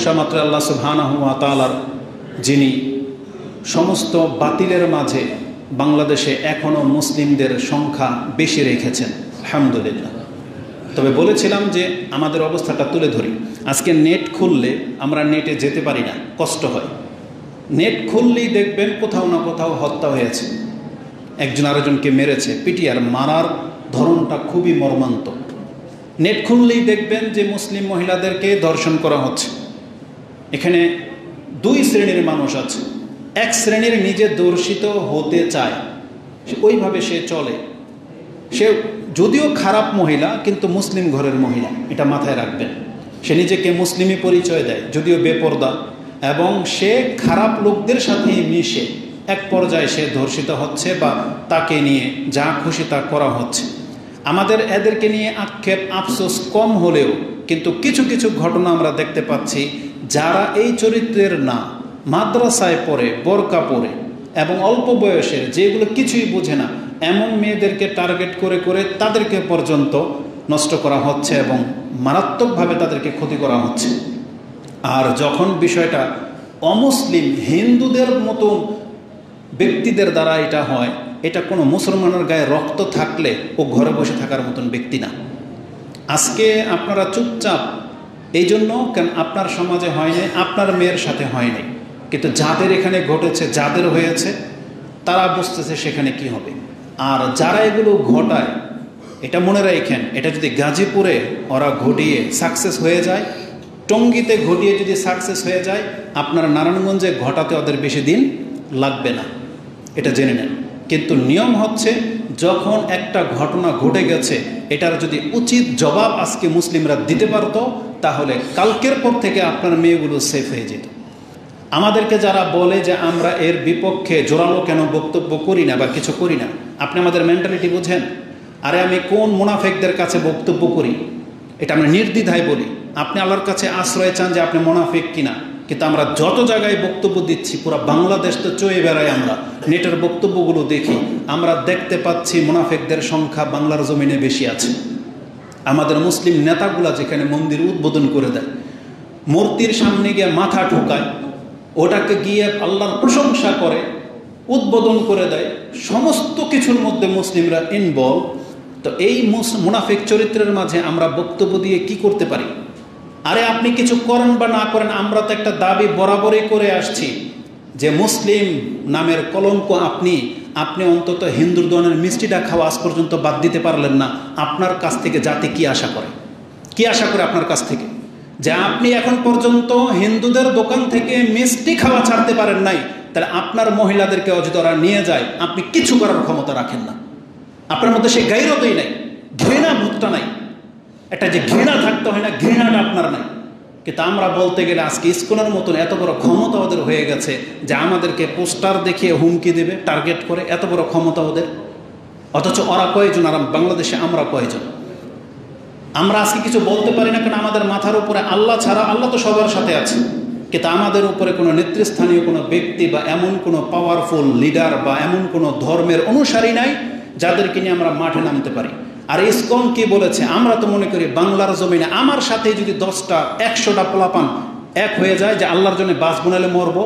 প্রশংসা মাত্র আল্লাহ সুবহানাহু ওয়া তাআলার, যিনি সমস্ত বাতিলের মাঝে বাংলাদেশে এখনও মুসলিমদের সংখ্যা বেশি রেখেছেন, আলহামদুলিল্লাহ। তবে বলেছিলাম যে আমাদের অবস্থাটা তুলে ধরি। আজকে নেট খুললে আমরা নেটে যেতে পারি না, কষ্ট হয়। নেট খুললেই দেখবেন কোথাও না কোথাও হত্যা হয়েছে, একজন আরেকজনকে মেরেছে, পিটিআর মারার ধরনটা খুবই মর্মান্তিক। নেট খুললেই দেখবেন যে মুসলিম মহিলাদেরকে ধর্ষণ করা হচ্ছে। এখানে দুই শ্রেণীর মানুষ আছে। এক শ্রেণীর নিজে দর্শিত হতে চায়, ওইভাবে সে চলে। সে যদিও খারাপ মহিলা, কিন্তু মুসলিম ঘরের মহিলা, এটা মাথায় রাখবেন। সে নিজেকে মুসলিমই পরিচয় দেয়, যদিও বেপরদা, এবং সে খারাপ লোকদের সাথে মিশে এক পর্যায়ে সে ধর্ষিত হচ্ছে বা তাকে নিয়ে যা খুশি তা করা হচ্ছে। আমাদের এদেরকে নিয়ে আক্ষেপ আফসোস কম হলেও কিন্তু কিছু কিছু ঘটনা আমরা দেখতে পাচ্ছি, যারা এই চরিত্রের না, মাদ্রাসায় পড়ে, বোরকা পরে এবং অল্প বয়সের, যেগুলো কিছুই বোঝে না, এমন মেয়েদেরকে টার্গেট করে করে তাদেরকে পর্যন্ত নষ্ট করা হচ্ছে এবং মারাত্মকভাবে তাদেরকে ক্ষতি করা হচ্ছে। আর যখন বিষয়টা অমুসলিম হিন্দুদের মতো ব্যক্তিদের দ্বারা এটা হয়, এটা কোনো মুসলমানের গায়ে রক্ত থাকলে ও ঘরে বসে থাকার মতন ব্যক্তি না। আজকে আপনারা চুপচাপ এই জন্য, কেন আপনার সমাজে হয়নি, আপনার মেয়ের সাথে হয়নি, কিন্তু যাদের এখানে ঘটেছে, যাদের হয়েছে, তারা বুঝতেছে সেখানে কি হবে। আর যারা এগুলো ঘটায়, এটা মনে রাখেন, এটা যদি গাজীপুরে ওরা ঘটিয়ে সাকসেস হয়ে যায়, টঙ্গীতে ঘটিয়ে যদি সাকসেস হয়ে যায়, আপনার নারায়ণগঞ্জে ঘটাতে ওদের বেশি দিন লাগবে না, এটা জেনে নেন। কিন্তু নিয়ম হচ্ছে, যখন একটা ঘটনা ঘটে গেছে, এটার যদি উচিত জবাব আজকে মুসলিমরা দিতে পারত, তাহলে কালকের পর থেকে আপনার মেয়েগুলো সেফ হয়ে যেত। আমাদেরকে যারা বলে যে আমরা এর বিপক্ষে জোরালো কেন বক্তব্য করি না বা কিছু করি না, আপনি আমাদের মেন্টালিটি বুঝেন? আরে আমি কোন মুনাফিকদের কাছে বক্তব্য করি, এটা আমরা নির্দ্বিধায় বলি। আপনি আল্লাহর কাছে আশ্রয় চান যে আপনি মুনাফিক কিনা, কিন্তু আমরা যত জায়গায় বক্তব্য দিচ্ছি, পুরো বাংলাদেশ তো চয়ে বেড়াই, আমরা নেটের বক্তব্যগুলো দেখি, আমরা দেখতে পাচ্ছি মুনাফিকদের সংখ্যা বাংলার জমিনে বেশি আছে। আমাদের মুসলিম নেতাগুলা যেখানে মন্দির উদ্বোধন করে দেয়, মূর্তির সামনে গিয়ে মাথা ঠুকায়, ওটাকে গিয়ে আল্লাহর প্রশংসা করে, উদ্বোধন করে দেয়, সমস্ত কিছুর মধ্যে মুসলিমরা ইনভলভ। তো এই মুনাফিক চরিত্রের মাঝে আমরা বক্তব্য দিয়ে কি করতে পারি? আরে আপনি কিছু করেন বা না করেন, আমরা তো একটা দাবি বরাবরই করে আসছি যে মুসলিম নামের কলঙ্ক আপনি অন্তত হিন্দুর দনের মিষ্টিটা খাওয়া আজ পর্যন্ত বাদ দিতে পারলেন না। আপনার কাছ থেকে জাতি কি আশা করে? কি আশা করে আপনার কাছ থেকে? যে আপনি এখন পর্যন্ত হিন্দুদের দোকান থেকে মিষ্টি খাওয়া ছাড়তে পারেন নাই, তাহলে আপনার মহিলাদেরকে যদি ওরা নিয়ে যায়, আপনি কিছু করার ক্ষমতা রাখেন না। আপনার মধ্যে সেই গাইরতই নাই, ঘৃণা বোধটা নাই। একটা যে ঘৃণা থাকতে হয় না, ঘৃণাটা আপনার নাই। কিন্তু আমরা বলতে গেলে আজকে ইসকনের মতন এত বড় ক্ষমতা ওদের হয়ে গেছে যে আমাদেরকে পোস্টার দেখিয়ে হুমকি দেবে, টার্গেট করে, এত বড় ক্ষমতা ওদের। অথচ ওরা কয়জন আর বাংলাদেশে আমরা কয়জন? আমরা আজকে কিছু বলতে পারি না, কেন আমাদের মাথার উপরে আল্লাহ ছাড়া, আল্লাহ তো সবার সাথে আছে, কিন্তু আমাদের উপরে কোনো নেতৃস্থানীয় কোনো ব্যক্তি বা এমন কোনো পাওয়ারফুল লিডার বা এমন কোনো ধর্মের অনুসারী নাই যাদেরকে নিয়ে আমরা মাঠে নামতে পারি। আর ইসকন কি বলেছে? আমরা তো মনে করি বাংলার জমিনে আমার সাথে যদি 10টা 100টা পোলাপান এক হয়ে যায় যে আল্লাহর জন্য বাস বোনালে মরবো,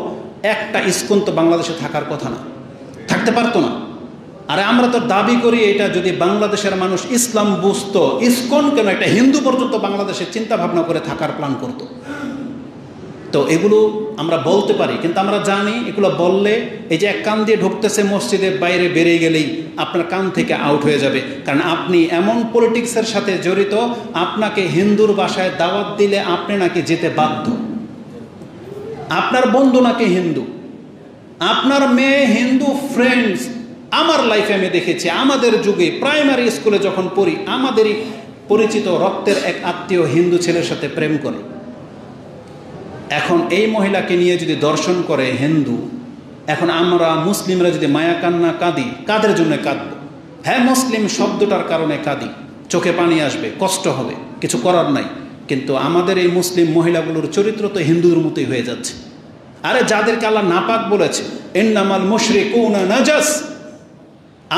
একটা ইসকন তো বাংলাদেশে থাকার কথা না, থাকতে পারতো না। আরে আমরা তো দাবি করি এটা যদি বাংলাদেশের মানুষ ইসলাম বুঝতো, ইসকন কেন একটা হিন্দু পর্যন্ত বাংলাদেশে চিন্তা ভাবনা করে থাকার প্ল্যান করতো। তো এগুলো আমরা বলতে পারি, কিন্তু আমরা জানি এগুলো বললে এই যে এক কান দিয়ে ঢুকতেছে মসজিদে, বাইরে বেরিয়ে গেলেই আপনার কান থেকে আউট হয়ে যাবে, কারণ আপনি এমন পলিটিক্সের সাথে জড়িত, আপনাকে হিন্দুর বাসায় দাওয়াত দিলে আপনি নাকি যেতে বাধ্য। আপনার বন্ধু নাকি হিন্দু, আপনার মেয়ে হিন্দু ফ্রেন্ডস। আমার লাইফে আমি দেখেছি, আমাদের যুগে প্রাইমারি স্কুলে যখন পড়ি, আমাদেরই পরিচিত রক্তের এক আত্মীয় হিন্দু ছেলের সাথে প্রেম করে। এখন এই মহিলাকে নিয়ে যদি দর্শন করে হিন্দু, এখন আমরা মুসলিমরা যদি মায়া কান্না কাঁদি, কাদের জন্য কাঁদব? হ্যাঁ, মুসলিম শব্দটার কারণে কাঁদি, চোখে পানি আসবে, কষ্ট হবে, কিছু করার নাই। কিন্তু আমাদের এই মুসলিম মহিলাগুলোর চরিত্র তো হিন্দুদের মতোই হয়ে যাচ্ছে। আরে যাদেরকে আল্লাহ নাপাক বলেছে, ইন্নামাল মুশরিকুনা নাজাস,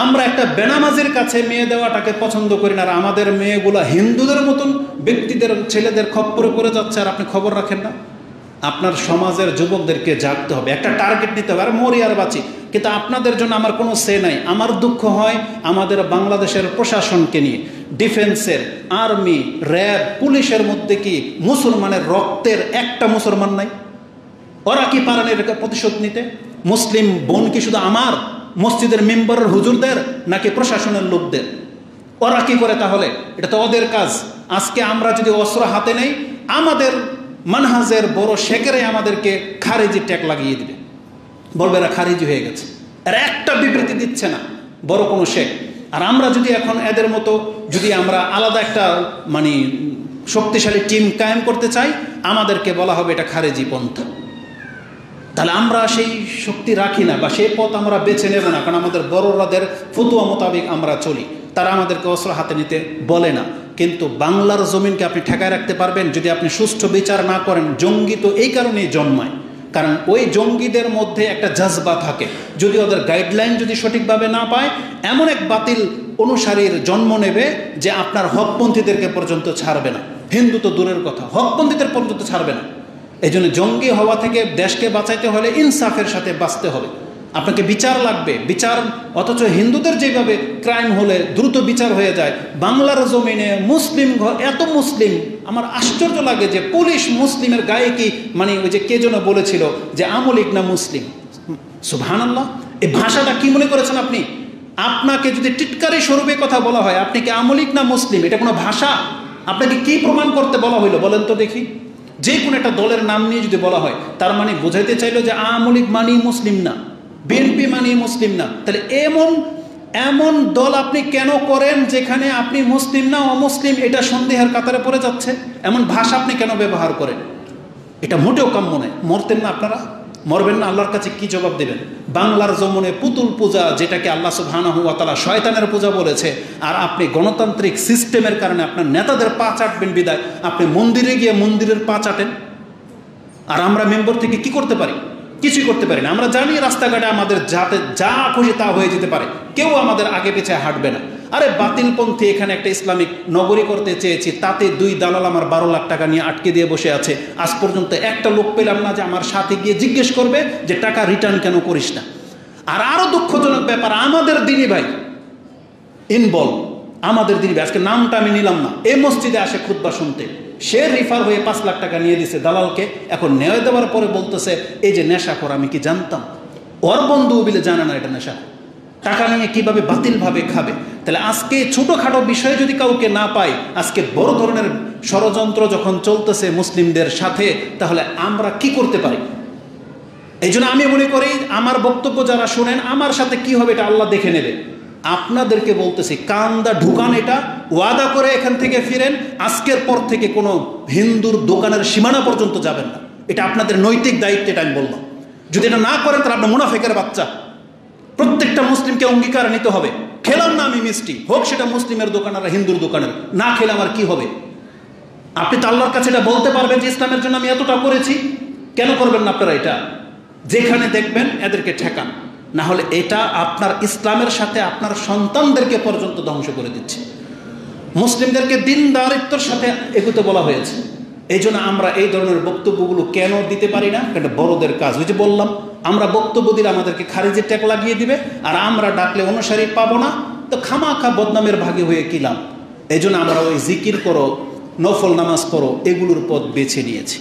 আমরা একটা বেনামাজির কাছে মেয়ে দেওয়াটাকে পছন্দ করি না, আর আমাদের মেয়েগুলা হিন্দুদের মতন ব্যক্তিদের ছেলেদের খপ্পরে পড়ে যাচ্ছে, আর আপনি খবর রাখেন না। আপনার সমাজের যুবকদেরকে জাগতে হবে, একটা টার্গেট নিতে হবে, আর মরি আর বাঁচি, কিন্তু আপনাদের জন্য আমার কোনো সে নাই। আমার দুঃখ হয় আমাদের বাংলাদেশের প্রশাসনকে নিয়ে, ডিফেন্সের, আর্মি, র্যাব, পুলিশের মধ্যে কি মুসলমানের রক্তের একটা মুসলমান নাই? ওরা কি পারেন এর প্রতিশোধ নিতে? মুসলিম বোন কি শুধু আমার মসজিদের মেম্বারের হুজুরদের, নাকি প্রশাসনের লোকদের? ওরা কি করে তাহলে? এটা তো ওদের কাজ। আজকে আমরা যদি অস্ত্র হাতে নেই, আমাদের মানহাজের বড় শেখেরাই আমাদেরকে খারিজি ট্যাগ লাগিয়ে দিবে, বলবে এরা খারিজি হয়ে গেছে, এরা একটা বিবৃতি দিচ্ছে না বড় কোনো শেখ। আর আমরা যদি এখন এদের মতো যদি আমরা আলাদা একটা মানে শক্তিশালী টিম কায়েম করতে চাই, আমাদেরকে বলা হবে এটা খারিজি পন্থা। তাহলে আমরা সেই শক্তি রাখি না, বা সেই পথ আমরা বেছে নেব না, কারণ আমাদের বড়রাদের ফতুয়া মোতাবেক আমরা চলি। তারা আমাদেরকে অস্ত্র হাতে নিতে বলে না। কিন্তু বাংলার জমিনকে আপনি ঠেকায় রাখতে পারবেন যদি আপনি সুষ্ঠু বিচার না করেন। জঙ্গি তো এই কারণেই জন্মায়, কারণ ওই জঙ্গিদের মধ্যে একটা জজবা থাকে। যদি ওদের গাইডলাইন যদি সঠিকভাবে না পায়, এমন এক বাতিল অনুসারীর জন্ম নেবে যে আপনার হকপন্থীদেরকে পর্যন্ত ছাড়বে না। হিন্দু তো দূরের কথা, হকপন্থীদের পর্যন্ত ছাড়বে না। এই জন্য জঙ্গি হওয়া থেকে দেশকে বাঁচাইতে হলে ইনসাফের সাথে বাঁচতে হবে। আপনাকে বিচার লাগবে, বিচার। অথচ হিন্দুদের যেভাবে ক্রাইম হলে দ্রুত বিচার হয়ে যায়, বাংলার জমিনে মুসলিম এত মুসলিম, আমার আশ্চর্য লাগে যে পুলিশ মুসলিমের গায়ে কি মানে ওই যে কে যেন বলেছিল যে আমলিক না মুসলিম। সুবহানাল্লাহ, এই ভাষাটা কি মনে করেছেন আপনি? আপনাকে যদি টিটকারি স্বরূপে কথা বলা হয়, আপনি কি আমলিক না মুসলিম, এটা কোনো ভাষা? আপনাকে কি প্রমাণ করতে বলা হইলো বলেন তো দেখি? যে কোনো একটা দলের নাম নিয়ে যদি বলা হয়, তার মানে বোঝাইতে চাইলো যে আমলিক মানি মুসলিম না, বিএনপি মানি মুসলিম না। তাহলে এমন দল আপনি কেন করেন যেখানে আপনি মুসলিম না অমুসলিম এটা সন্দেহের কাতারে পড়ে যাচ্ছে? এমন ভাষা আপনি কেন ব্যবহার করেন? এটা মোটেও কাম্য নয়। মরতেন না আপনারা? মরবেন না? আল্লাহর কাছে কি জবাব দেবেন? বাংলার জমনে পুতুল পূজা, যেটাকে আল্লাহ সুবহানাহু ওয়া তাআলা শয়তানের পূজা বলেছে, আর আপনি গণতান্ত্রিক সিস্টেমের কারণে আপনার নেতাদের পা চাটবেন বিদায় আপনি মন্দিরে গিয়ে মন্দিরের পা চাটেন। আর আমরা মেম্বার থেকে কি করতে পারি? কিছুই করতে পারি না। আমরা জানি রাস্তাঘাটে আমাদের যাতে যা খুশি তা হয়ে যেতে পারে, কেউ আমাদের আগে পিছিয়ে হাঁটবে না। আরে বাতিলপন্থী এখানে একটা ইসলামিক নগরী করতে চেয়েছি, তাতে 2 দালাল আমার 12 লাখ টাকা নিয়ে আটকে দিয়ে বসে আছে। আজ পর্যন্ত একটা লোক পেলাম না যে আমার সাথে গিয়ে জিজ্ঞেস করবে যে টাকা রিটার্ন কেন করিস না। আর আরো দুঃখজনক ব্যাপার, আমাদের দিনী ভাই ইনভলভ, আমাদের দিনী ভাই, আজকে নামটা আমি নিলাম না, এই মসজিদে আসে খুতবা শুনতে, সে রিফার হয়ে 5 লাখ টাকা নিয়ে দিছে দালালকে। এখন নেওয়া দেওয়ার পরে বলতেছে এই যে নেশাখোর, আমি কি জানতাম? ওর বন্ধু বিলে জানে না এটা নেশা। টাকা নিয়ে কিভাবে বাতিলভাবে খাবে। তাহলে আজকে ছোটোখাটো বিষয়ে যদি কাউকে না পাই, আজকে বড় ধরনের ষড়যন্ত্র যখন চলতেছে মুসলিমদের সাথে, তাহলে আমরা কি করতে পারি? এই জন্য আমি মনে করি আমার বক্তব্য যারা শোনেন, আমার সাথে কি হবে এটা আল্লাহ দেখে নেবে। আপনাদেরকে বলতেছি, কান্দা ঢুকান, এটা ওয়াদা করে এখান থেকে ফিরেন। আজকের পর থেকে কোনো হিন্দুর দোকানের সীমানা পর্যন্ত যাবেন না। এটা আপনাদের নৈতিক দায়িত্ব, এটা আমি বললাম। যদি এটা না করেন তাহলে আপনার মুনাফিকের বাচ্চা। প্রত্যেকটা মুসলিমকে অঙ্গীকার নিতে হবে, খেলাম না আমি মিষ্টি, হোক সেটা মুসলিমের দোকান আর হিন্দুর দোকানের, না খেলে আমার কি হবে? আপনি তো আল্লাহর কাছে এটা বলতে পারবেন যে ইসলামের জন্য আমি এতটা করেছি। কেন করবেন না আপনারা এটা? যেখানে দেখবেন এদেরকে ঠেকান, না হলে এটা আপনার ইসলামের সাথে আপনার সন্তানদেরকে পর্যন্ত ধ্বংস করে দিচ্ছে। মুসলিমদেরকে দিনদারিত্বের সাথে এগুতে বলা হয়েছে। এই জন্য আমরা এই ধরনের বক্তব্যগুলো কেন দিতে পারি না? এটা বড়দের কাজ। ওই যে বললাম, আমরা বক্তব্য দিলে আমাদেরকে খারিজের ট্যাগ লাগিয়ে দিবে, আর আমরা ডাকলে অনুসারী পাবো না, তো খামাখা বদনামের ভাগে হয়ে কিলাম। এই জন্য আমরা ওই জিকির করো, নফল নামাজ পড়ো, এগুলোর পথ বেছে নিয়েছি।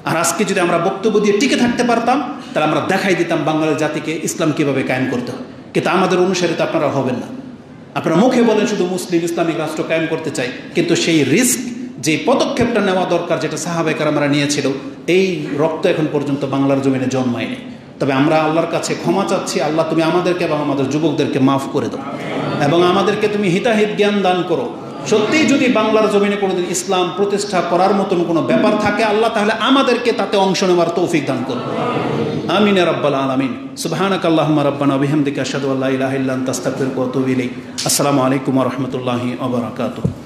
আর আজকে যদি আমরা বক্তব্য দিয়ে টিকে থাকতে পারতাম, তাহলে আমরা দেখাই দিতাম বাঙালি জাতিকে ইসলাম কীভাবে কায়েম করতে হয়। কিন্তু আমাদের অনুসারী তো আপনারা হবেন না। আপনারা মুখে বলেন শুধু মুসলিম ইসলামিক রাষ্ট্র কায়েম করতে চাই, কিন্তু সেই রিস্ক, যে পদক্ষেপটা নেওয়া দরকার, যেটা সাহাবায়ে কেরামরা নিয়েছিল, এই রক্ত এখন পর্যন্ত বাংলার জমিনে জন্মায়নি। তবে আমরা আল্লাহর কাছে ক্ষমা চাচ্ছি, আল্লাহ তুমি আমাদেরকে এবং আমাদের যুবকদেরকে মাফ করে দাও, এবং আমাদেরকে তুমি হিতাহিত জ্ঞান দান করো। সত্যিই যদি বাংলার জমিনে কোনোদিন ইসলাম প্রতিষ্ঠা করার মতন কোনো ব্যাপার থাকে, আল্লাহ তাহলে আমাদেরকে তাতে অংশ নেওয়ার তৌফিক দান করো। আমিন ইয়া রাব্বাল আলামিন। সুবহানাকাল্লাহুম্মা রাব্বানা ওয়া বিহামদিকা আশহাদু আল্লা ইলাহা ইল্লা আনতা আস্তাগফিরুকা ওয়া আতুবু ইলাইক। আসসালামু আলাইকুম ওয়া রাহমাতুল্লাহি ওয়া বারাকাতুহু।